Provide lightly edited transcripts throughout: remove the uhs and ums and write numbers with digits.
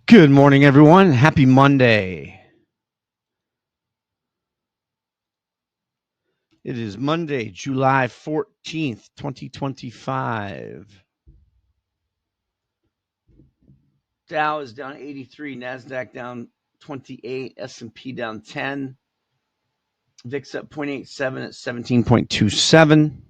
Good morning, everyone. Happy Monday. It is Monday, July 14th, 2025. Dow is down 83, NASDAQ down 28, S&P down 10, VIX up 0.87 at 17.27.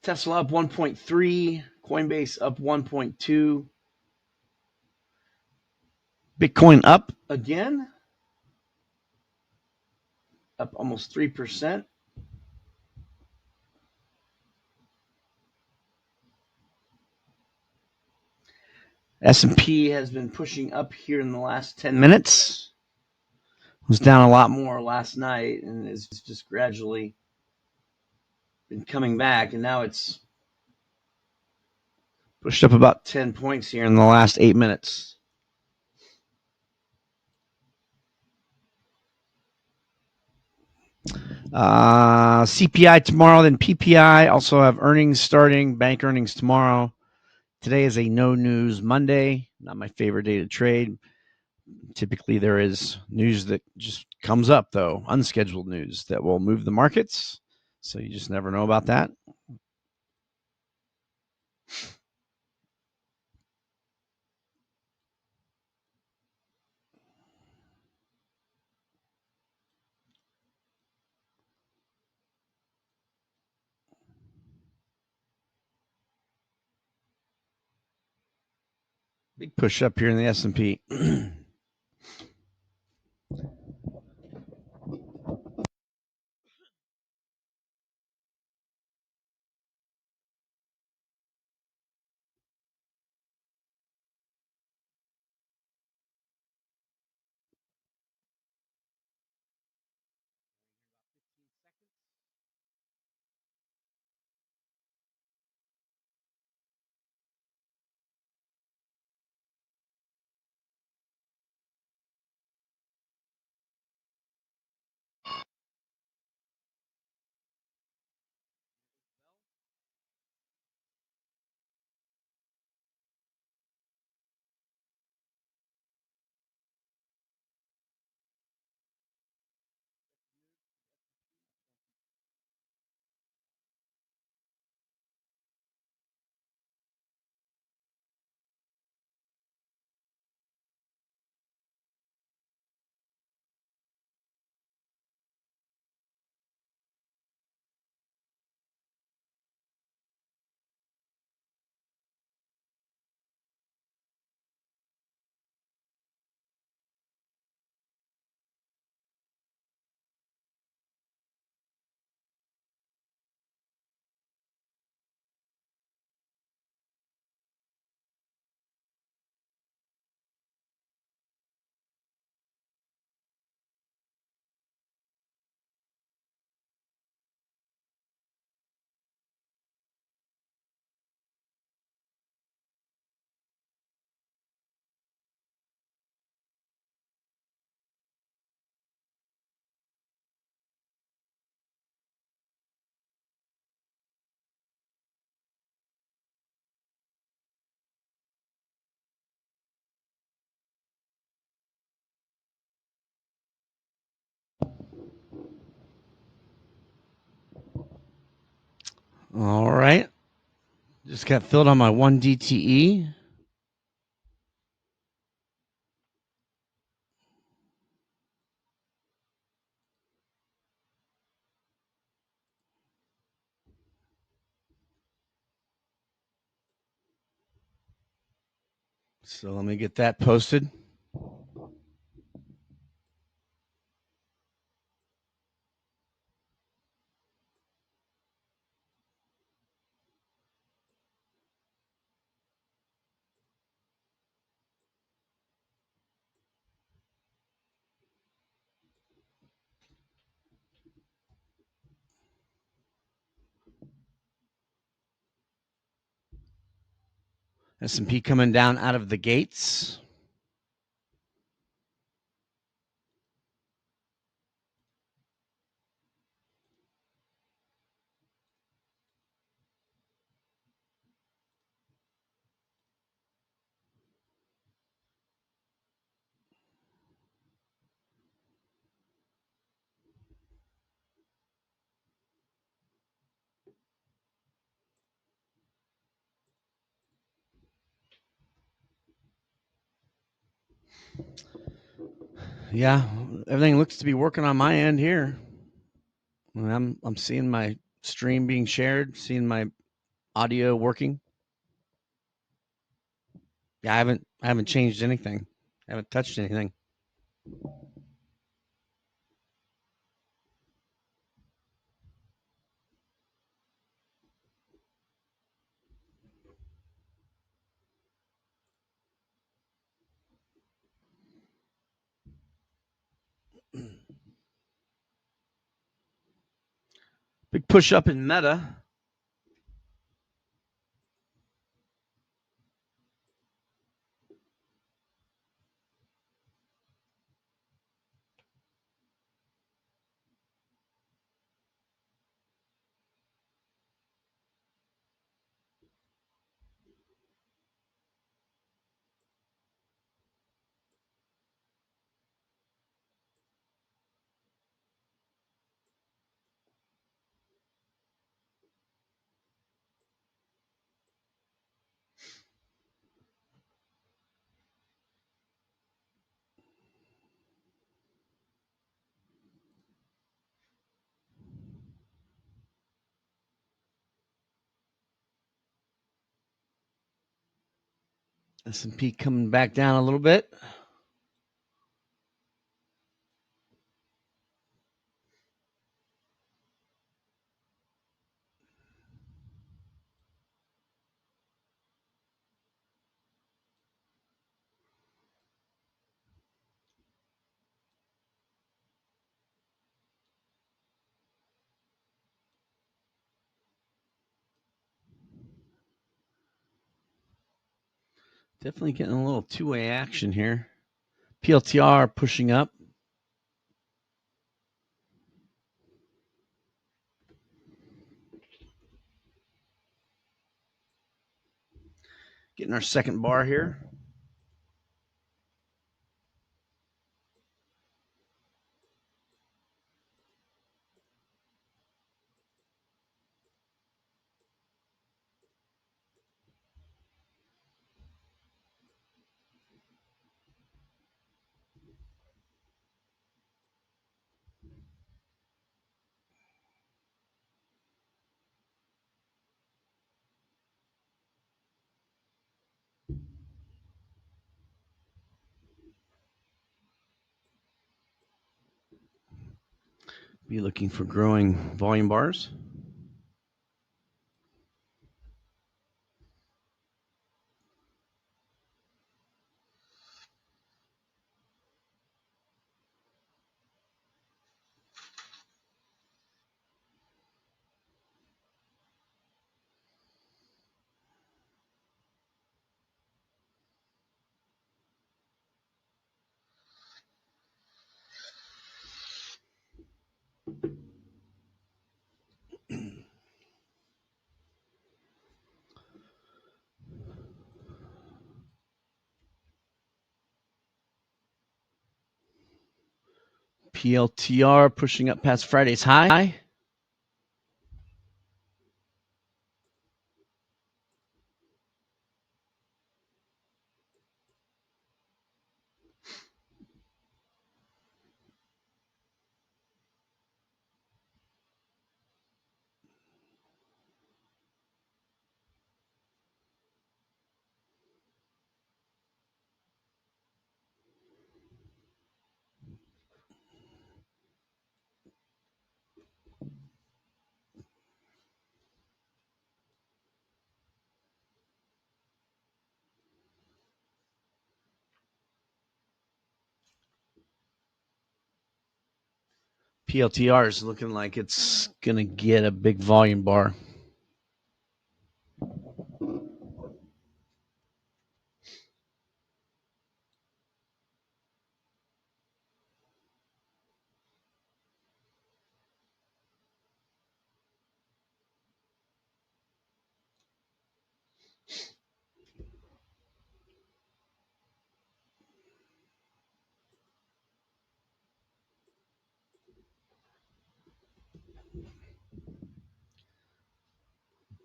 Tesla up 1.3, Coinbase up 1.2. Bitcoin up again, up almost 3%. S&P has been pushing up here in the last 10 minutes. It was down a lot more last night and is just gradually been coming back, and now it's pushed up about 10 points here in the last 8 minutes. CPI tomorrow, then PPI. Also have earnings starting, bank earnings tomorrow. Today is a no news Monday. Not my favorite day to trade. Typically, there is news that just comes up, though, unscheduled news that will move the markets. So you just never know about that. Big push up here in the S&P. All right. Just got filled on my 1 DTE. So let me get that posted. S&P coming down out of the gates. Yeah, everything looks to be working on my end here. I'm seeing my stream being shared, seeing my audio working. Yeah, I haven't changed anything. I haven't touched anything. Big push up in Meta. S&P coming back down a little bit. Definitely getting a little two-way action here. PLTR pushing up. Getting our second bar here. Be looking for growing volume bars. PLTR pushing up past Friday's high. PLTR is looking like it's going to get a big volume bar.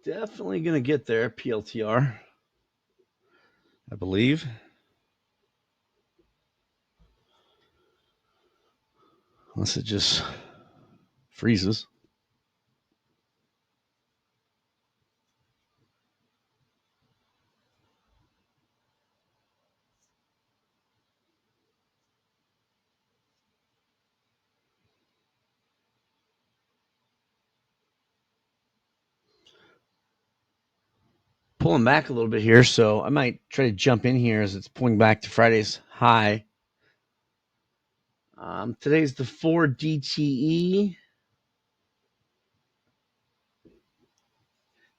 Definitely going to get there, PLTR, I believe. unless it just freezes. Pulling back a little bit here, so I might try to jump in here as it's pulling back to Friday's high. Today's the 4 DTE.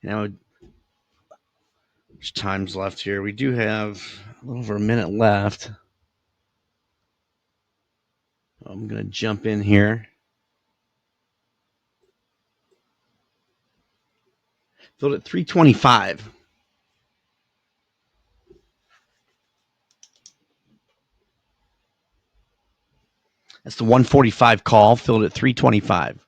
Now, there's times left here. We do have a little over a minute left. I'm going to jump in here. Filled at 325. That's the 145 call, filled at 325.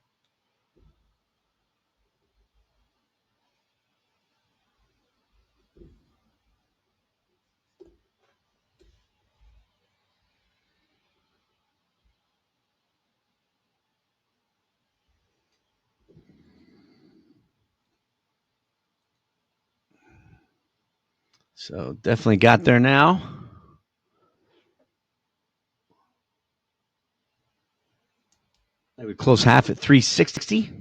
So definitely got there now. I would close half at 360.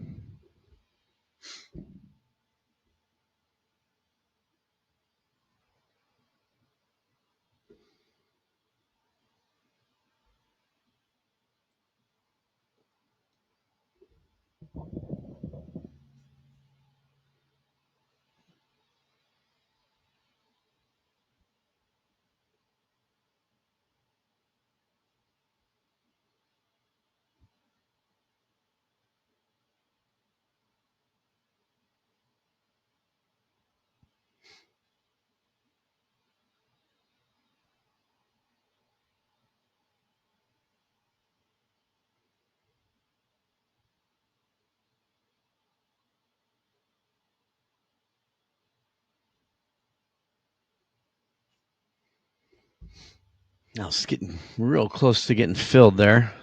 Now it's getting real close to getting filled there.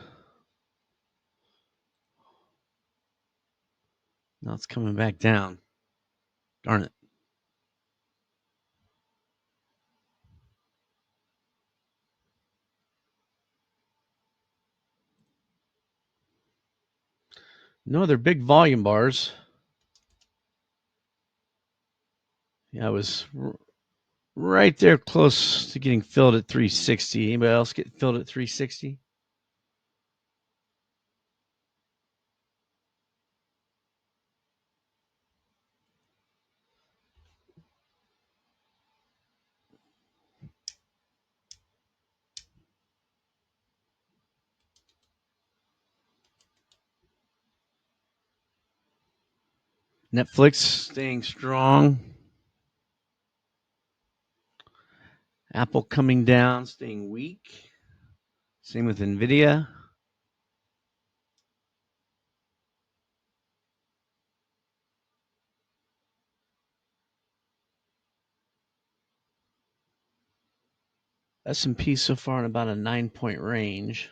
Now it's coming back down. Darn it. No, they're big volume bars. Yeah, I was right there close to getting filled at 360. Anybody else get filled at 360? Netflix staying strong. Apple coming down, staying weak. Same with NVIDIA. S&P so far in about a 9-point range.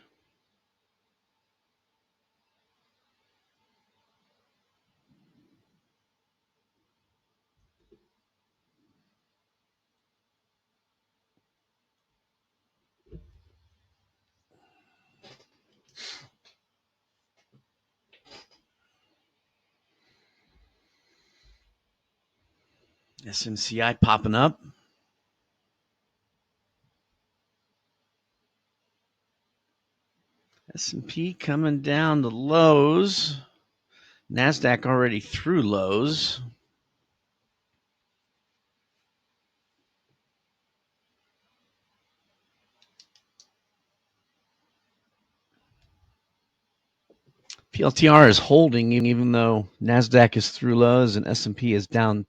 SMCI popping up. S&P coming down to lows. NASDAQ already through lows. PLTR is holding even though NASDAQ is through lows and S&P is down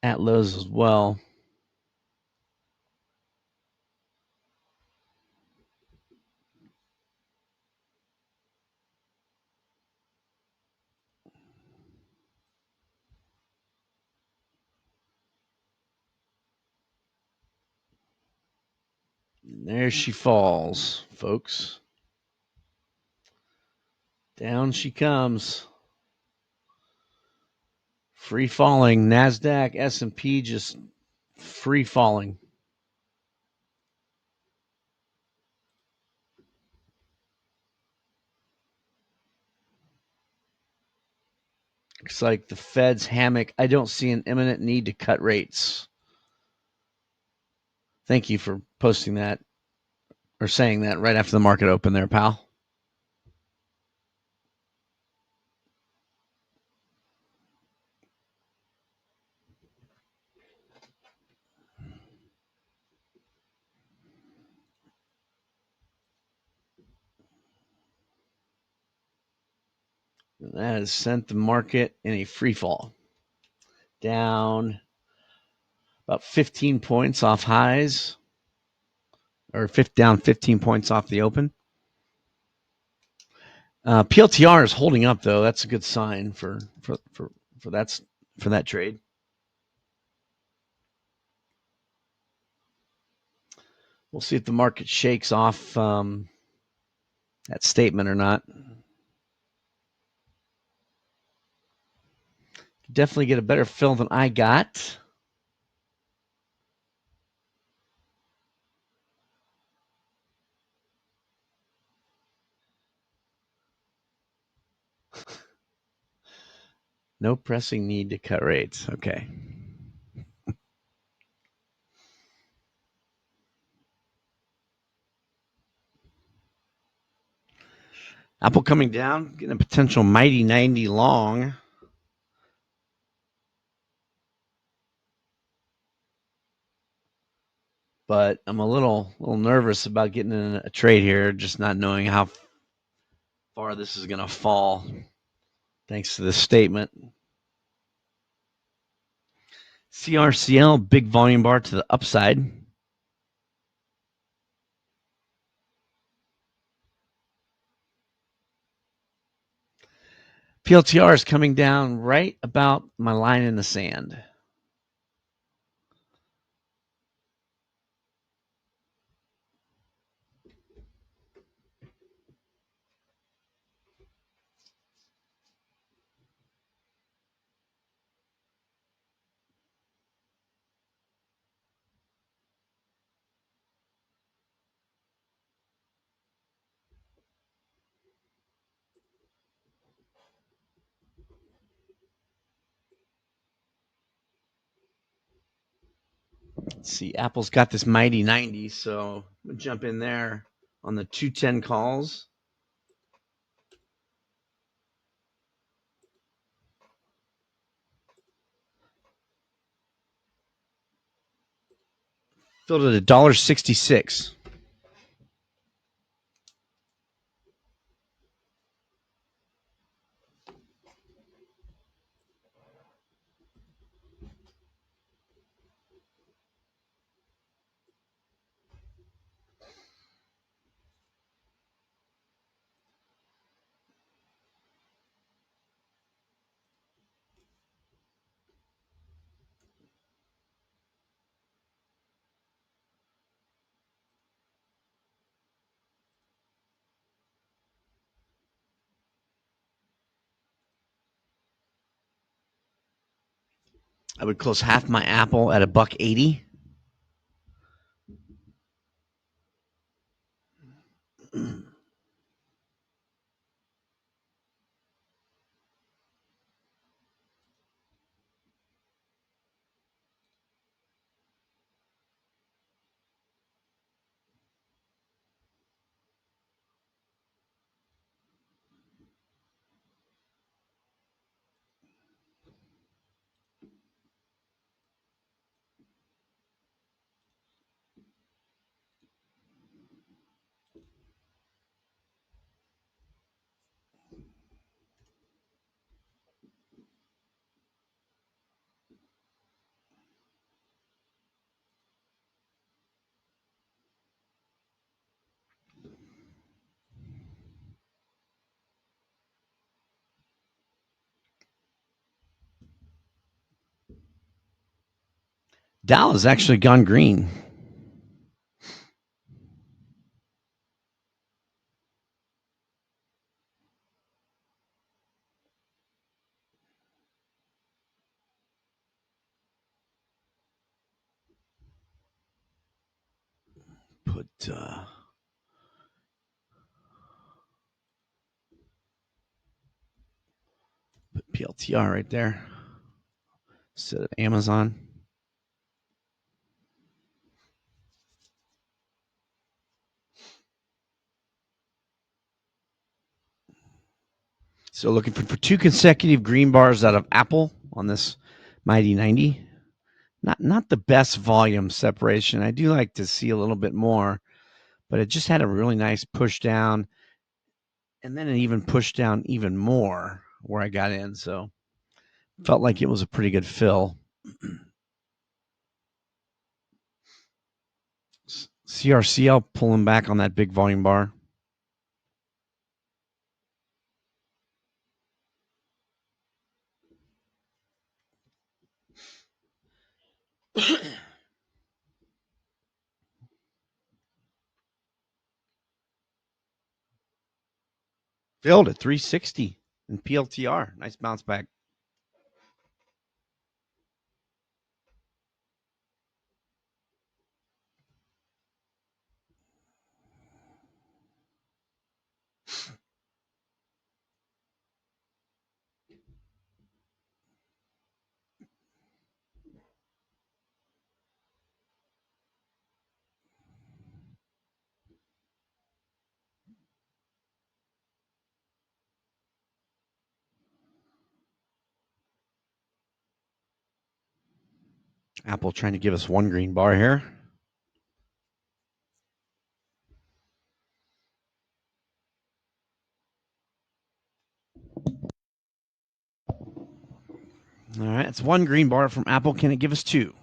at lows as well. And there she falls, folks. Down she comes. Free falling. NASDAQ, S&P just free falling. Looks like the Fed's hammock. I don't see an imminent need to cut rates. Thank you for posting that or saying that right after the market opened there, pal. And that has sent the market in a free fall. Down about 15 points off highs, or down 15 points off the open. PLTR is holding up though. That's a good sign for that trade. We'll see if the market shakes off that statement or not. Definitely get a better fill than I got. No pressing need to cut rates. Okay. Apple coming down, getting a potential mighty 90 long. But I'm a little nervous about getting in a trade here, just not knowing how far this is going to fall. Thanks to this statement. CRCL, big volume bar to the upside. PLTR is coming down right about my line in the sand. Let's see, Apple's got this mighty 90, so I'm going to jump in there on the 210 calls. Filled at $1.66. I would close half my Apple at $1.80. Dow has actually gone green. put PLTR right there instead of Amazon. So looking for 2 consecutive green bars out of Apple on this Mighty 90. Not the best volume separation. I do like to see a little bit more, but it just had a really nice push down, and then it even pushed down even more where I got in. So felt like it was a pretty good fill. CRCL pulling back on that big volume bar. Filled at 360 in PLTR. Nice bounce back. Apple trying to give us one green bar here. All right, it's one green bar from Apple. Can it give us 2?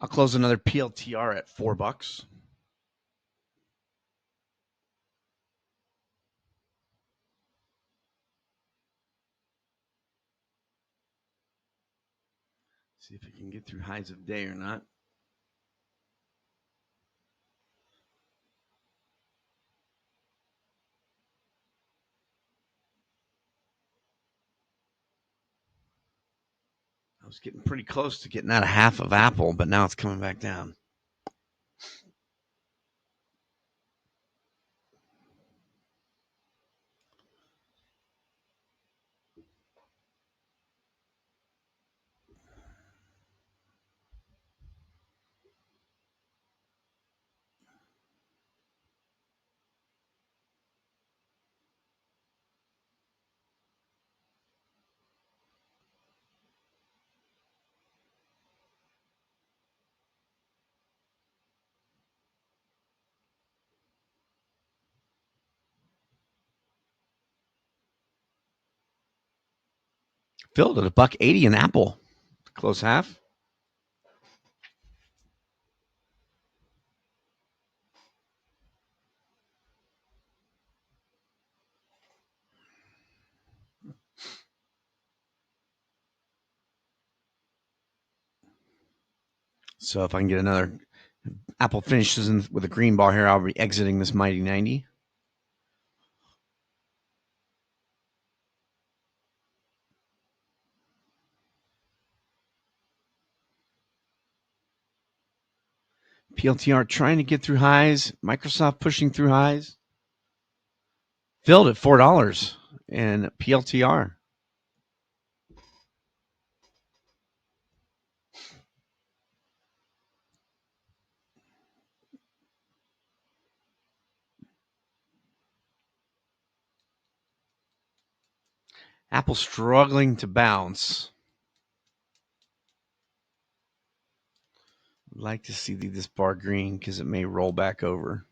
I'll close another PLTR at $4. See if it can get through highs of day or not. I was getting pretty close to getting out of half of Apple, but now it's coming back down. Filled at $1.80 in Apple. Close half. So if I can get another Apple finishes with a green bar here, I'll be exiting this Mighty 90. PLTR trying to get through highs. Microsoft pushing through highs. Filled at $4 in PLTR. Apple struggling to bounce. I'd like to see this bar green because it may roll back over.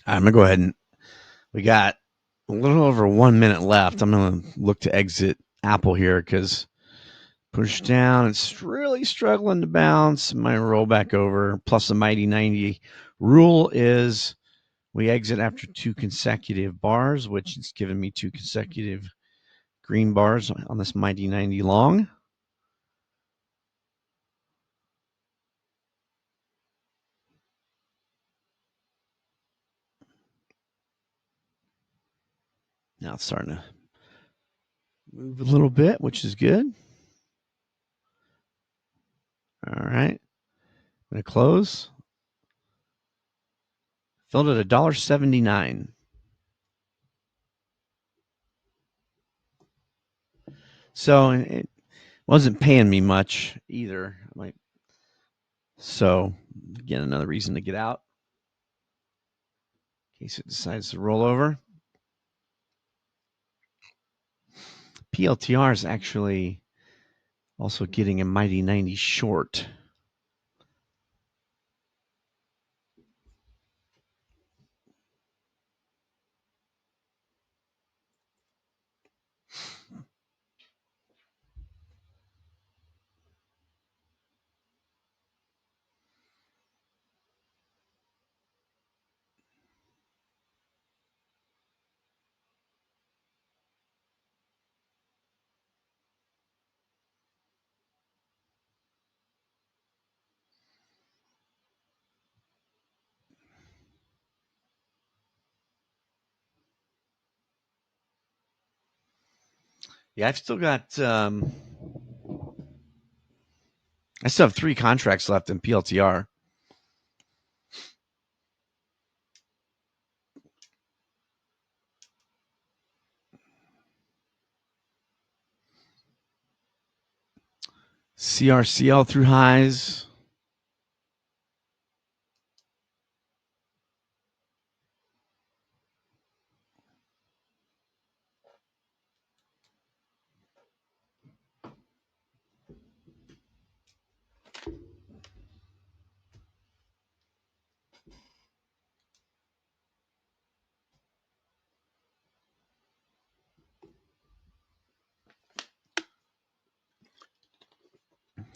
I'm going to go ahead and we got a little over 1 minute left. I'm going to look to exit Apple here because push down. It's really struggling to bounce. Might roll back over. Plus the mighty 90 rule is we exit after 2 consecutive bars, which is giving me 2 consecutive green bars on this mighty 90 long. Now it's starting to move a little bit, which is good. All right. I'm going to close. Filled at $1.79. So it wasn't paying me much either. So again, another reason to get out in case it decides to roll over. PLTR is actually also getting a mighty 90 short. Yeah, I've still got I still have 3 contracts left in PLTR. CRCL through highs.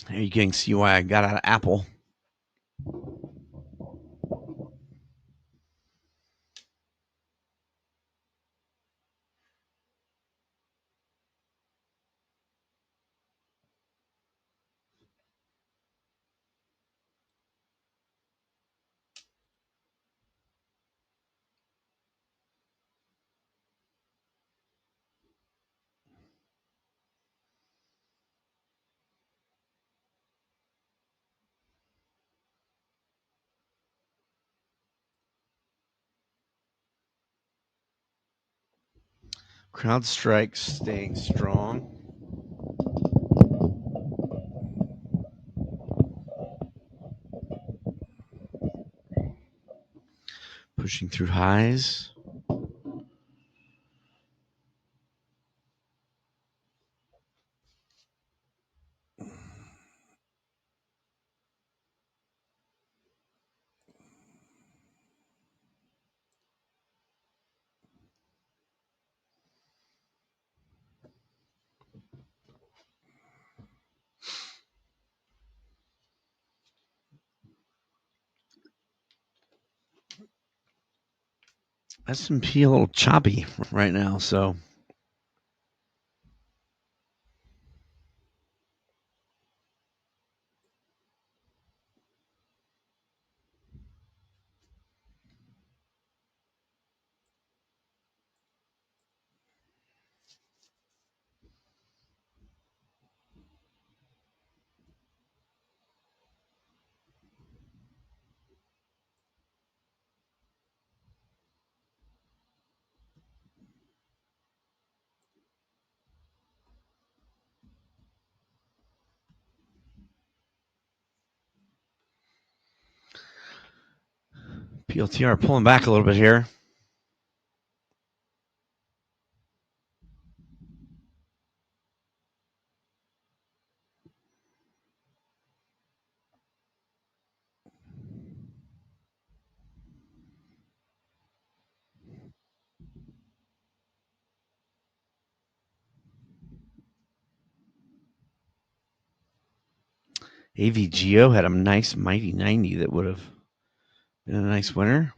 There you can see why I got out of Apple. CrowdStrike staying strong. Pushing through highs. S&P a little choppy right now, so PLTR pulling back a little bit here. AVGO had a nice mighty 90 that would have been a nice winner.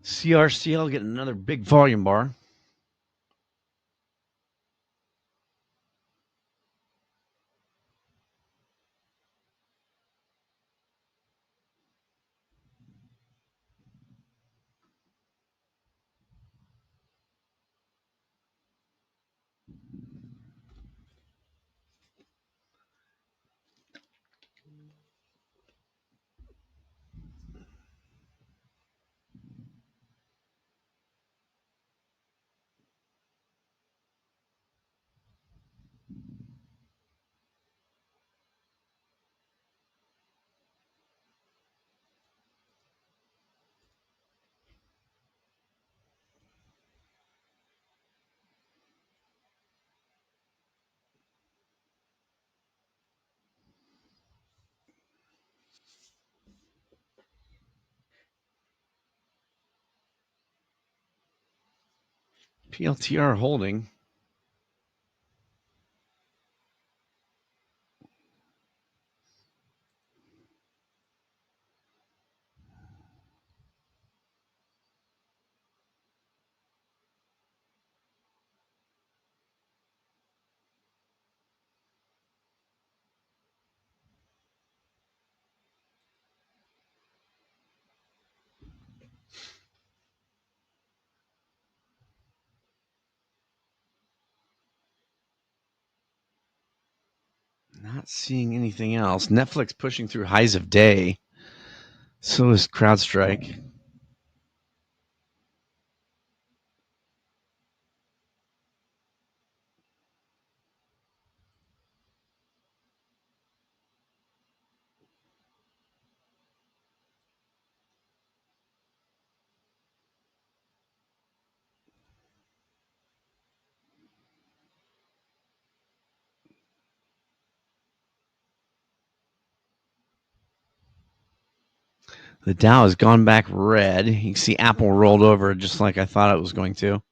CRCL getting another big volume bar. PLTR holding. Not seeing anything else. Netflix pushing through highs of day. So is CrowdStrike. The Dow has gone back red. You can see Apple rolled over just like I thought it was going to.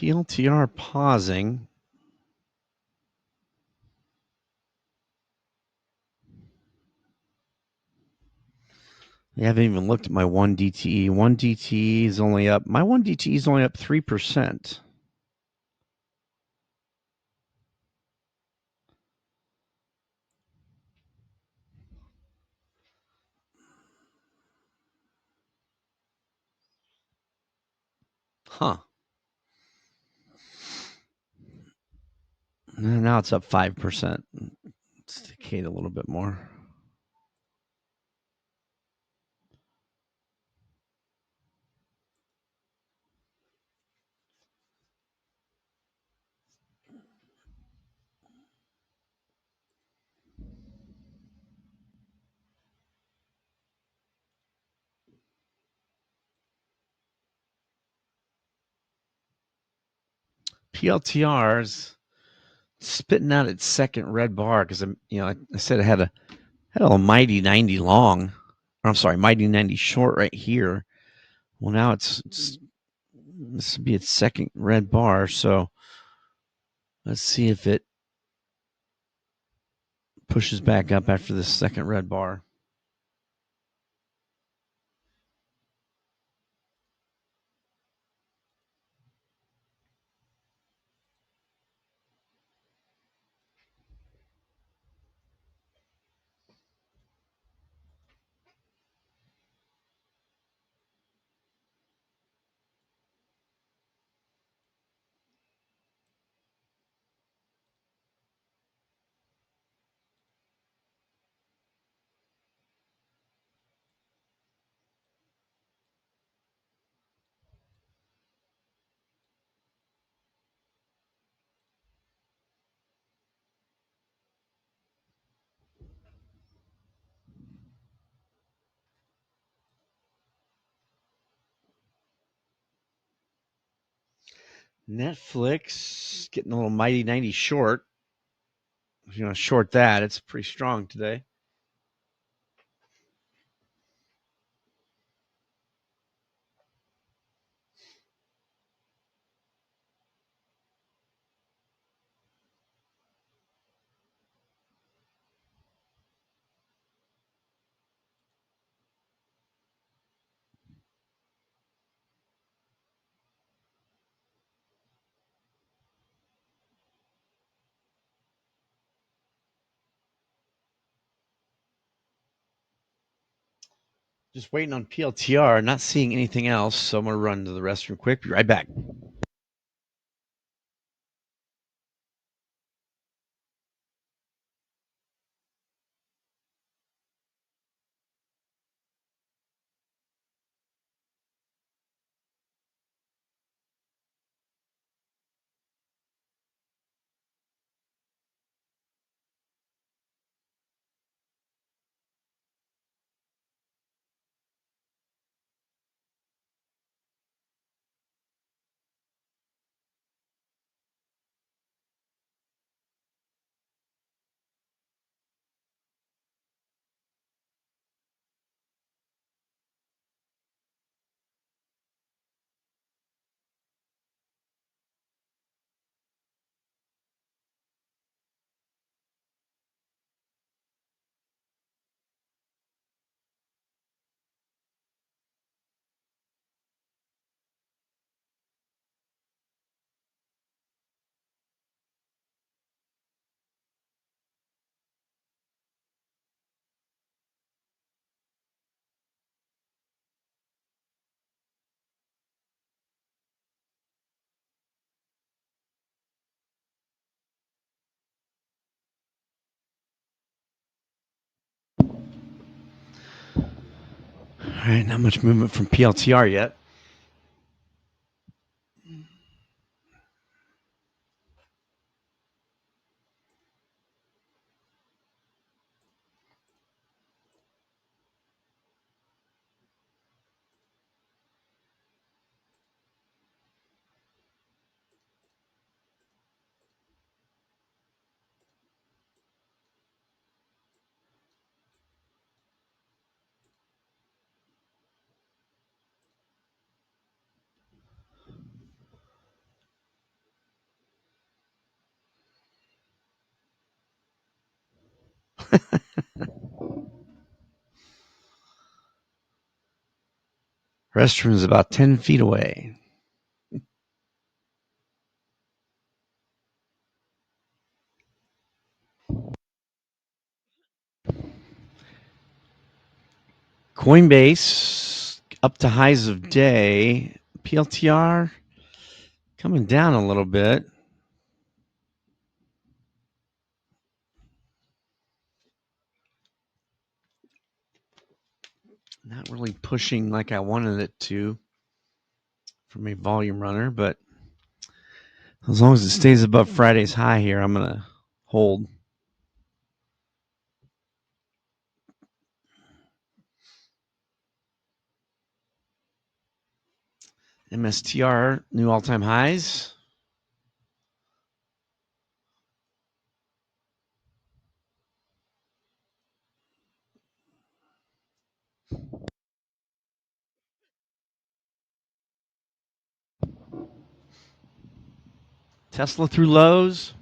PLTR pausing. I haven't even looked at my 1DTE. 1DTE is only up. My 1DTE is only up 3%. Huh. Now it's up 5%. It's decayed a little bit more. PLTR's spitting out its second red bar because I said it had a mighty 90 long, or I'm sorry, mighty 90 short right here. Well, now it's this would be its second red bar. So let's see if it pushes back up after this second red bar. Netflix getting a little mighty 90 short. If you want to short that, it's pretty strong today. Just waiting on PLTR, not seeing anything else. So I'm going to run to the restroom quick. Be right back. All right, not much movement from PLTR yet. Restroom is about 10 feet away. Coinbase up to highs of day. PLTR coming down a little bit. Not really pushing like I wanted it to from a volume runner, but as long as it stays above Friday's high here, I'm going to hold. MSTR, new all-time highs. Tesla through lows.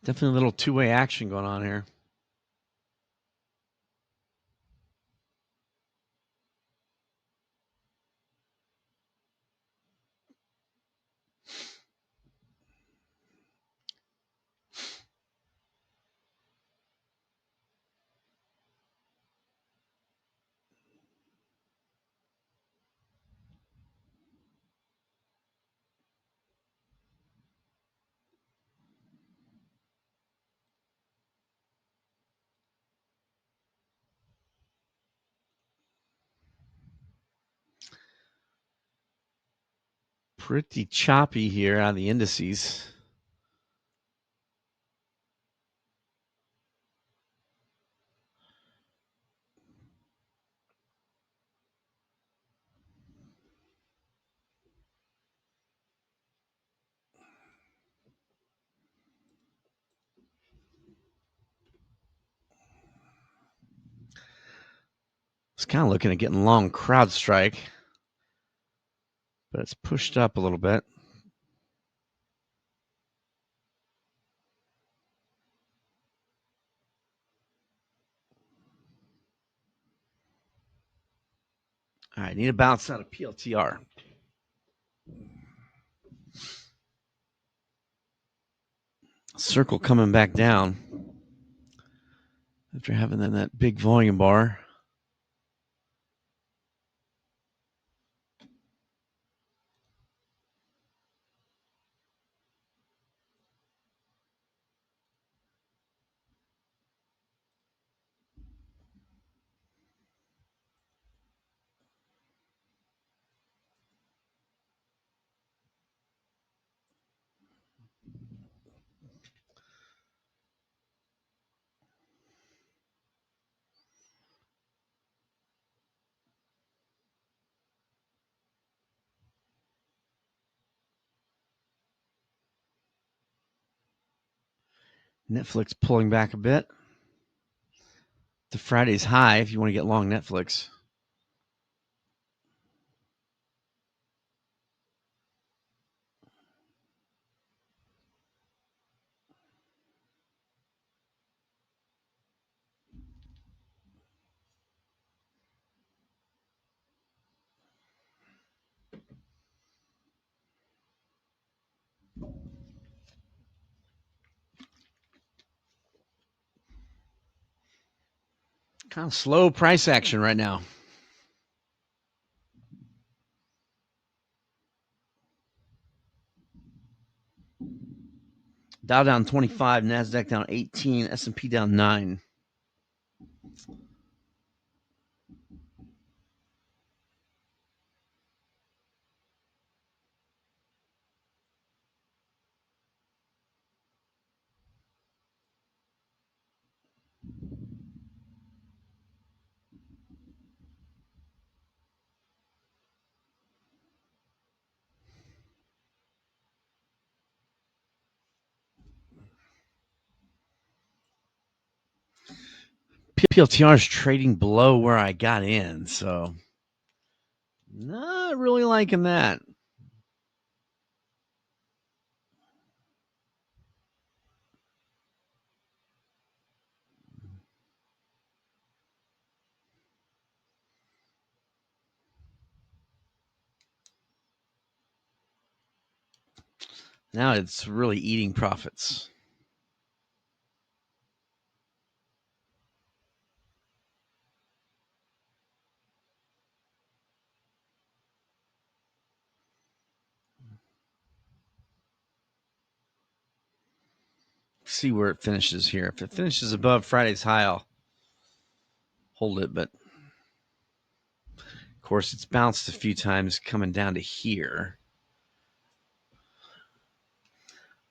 Definitely a little two-way action going on here. Pretty choppy here on the indices. It's kind of looking at getting long CrowdStrike, but it's pushed up a little bit. All right, need a bounce out of PLTR. Circle coming back down after having that big volume bar. Netflix pulling back a bit to Friday's high if you want to get long Netflix. Kind of slow price action right now. Dow down 25, NASDAQ down 18, S&P down 9. PLTR is trading below where I got in, so not really liking that. Now it's really eating profits. See where it finishes here. If it finishes above Friday's high, I'll hold it, but of course it's bounced a few times coming down to here.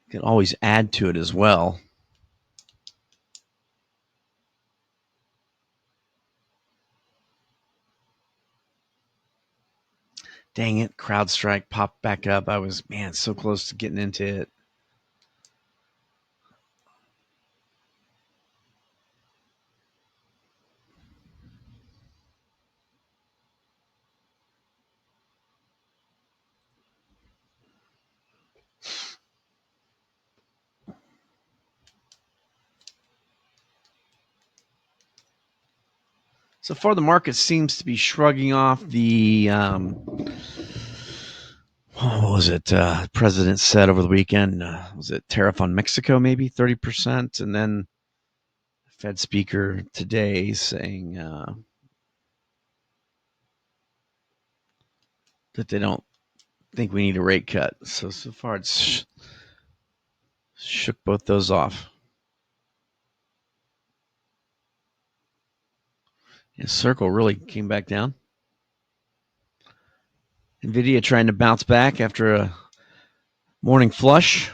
You can always add to it as well. Dang it, CrowdStrike popped back up. I was, so close to getting into it. So far, the market seems to be shrugging off the what was it? President said over the weekend, was it tariff on Mexico, maybe 30%? And then Fed speaker today saying that they don't think we need a rate cut. So far, it's shook both those off. And Circle really came back down. NVIDIA trying to bounce back after a morning flush.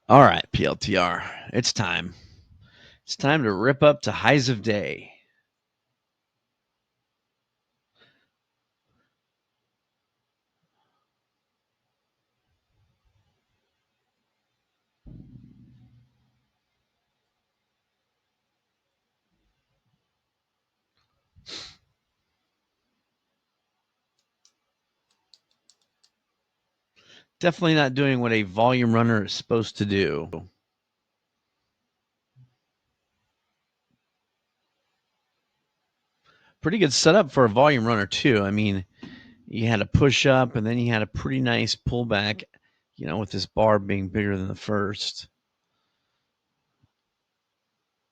All right, PLTR, it's time. It's time to rip up to highs of day. Definitely not doing what a volume runner is supposed to do. Pretty good setup for a volume runner, too. I mean, you had a push up and then you had a pretty nice pullback, with this bar being bigger than the first.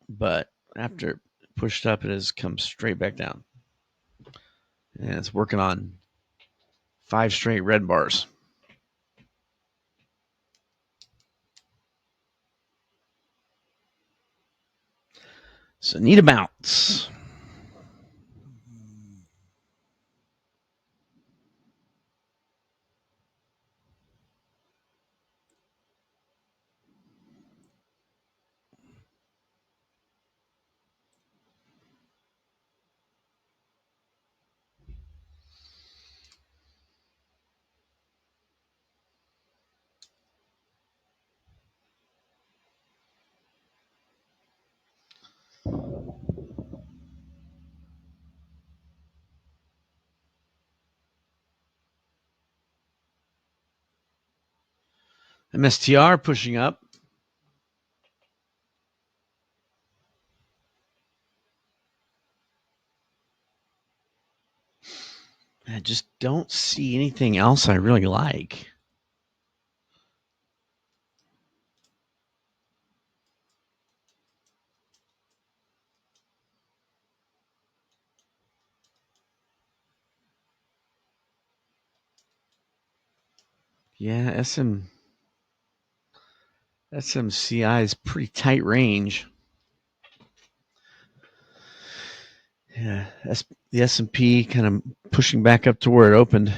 But after it pushed up, it has come straight back down. And it's working on 5 straight red bars. So need a bounce. MSTR pushing up. I just don't see anything else I really like. Yeah, SMCI is pretty tight range. Yeah, the S&P kind of pushing back up to where it opened.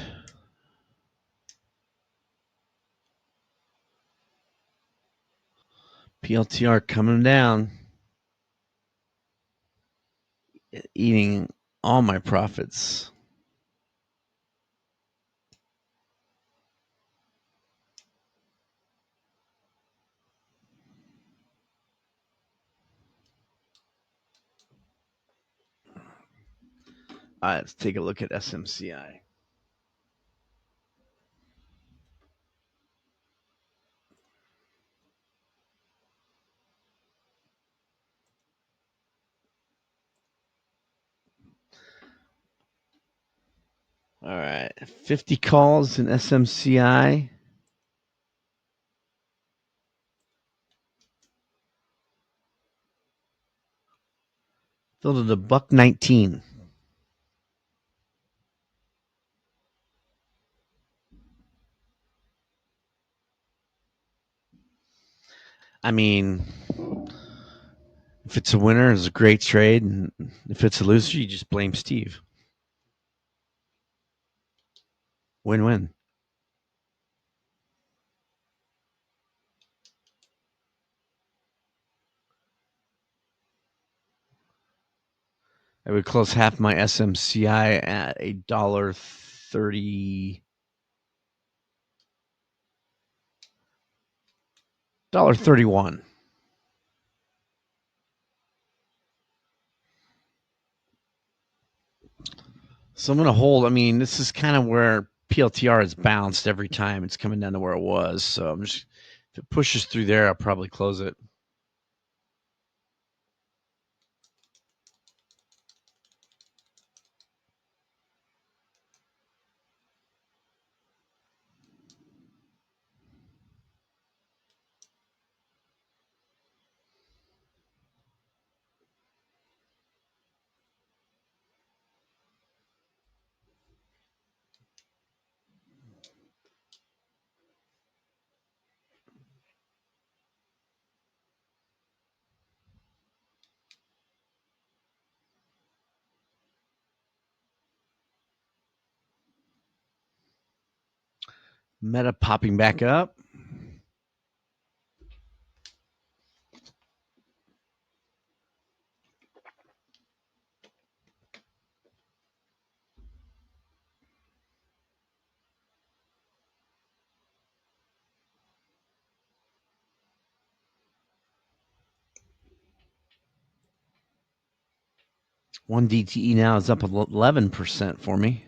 PLTR coming down, eating all my profits. All right, let's take a look at SMCI. All right, 50 calls in SMCI. Filled at $1.19. I mean, if it's a winner, it's a great trade, and if it's a loser, you just blame Steve. Win-win. I would close half my SMCI at $1.30. $1.31. So I'm going to hold. I mean, this is kind of where PLTR has bounced every time. It's coming down to where it was. So I'm just, if it pushes through there, I'll probably close it. Meta popping back up. One DTE now is up 11% for me.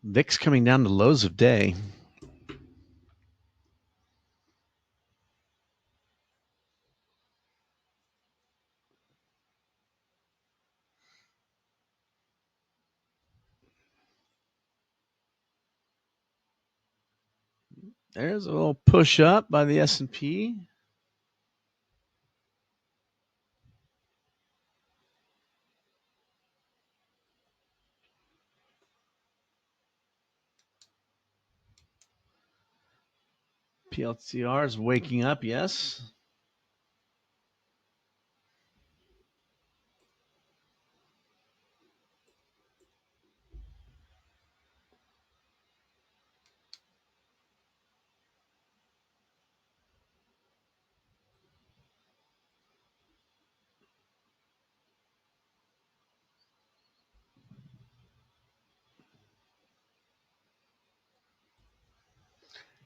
VIX coming down to lows of day. There's a little push up by the S&P. PLTR is waking up, yes.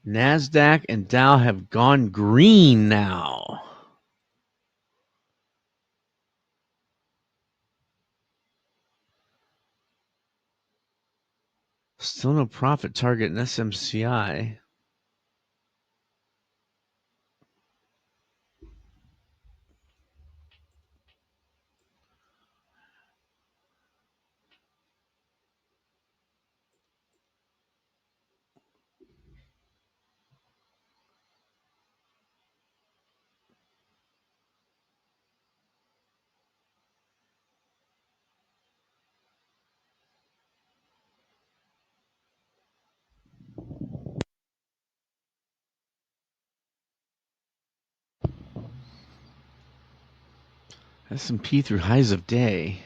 NASDAQ and Dow have gone green now. Still no profit target in SMCI. S&P through highs of day.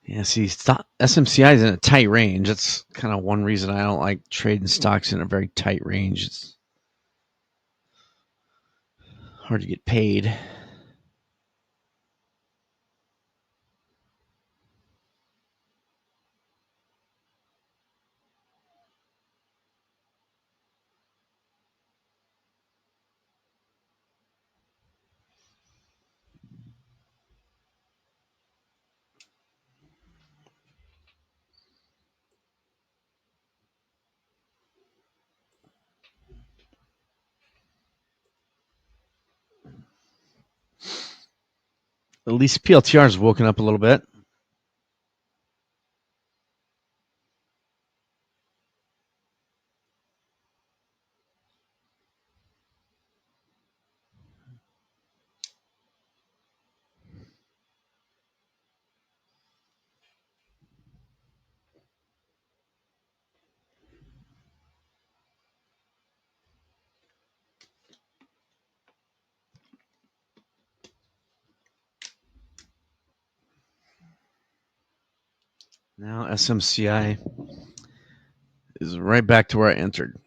Yeah, see, SMCI is in a tight range. That's kind of one reason I don't like trading stocks in a very tight range. It's hard to get paid. At least PLTR has woken up a little bit. Now SMCI is right back to where I entered.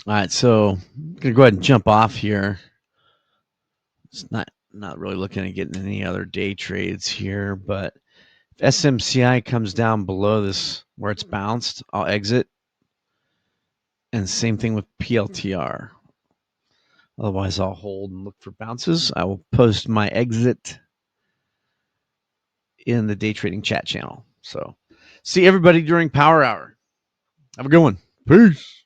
All right, so I'm gonna go ahead and jump off here. It's not really looking at getting any other day trades here, but if SMCI comes down below this where it's bounced, I'll exit. And same thing with PLTR. Otherwise, I'll hold and look for bounces. I will post my exit in the day trading chat channel. So see everybody during power hour. Have a good one. Peace.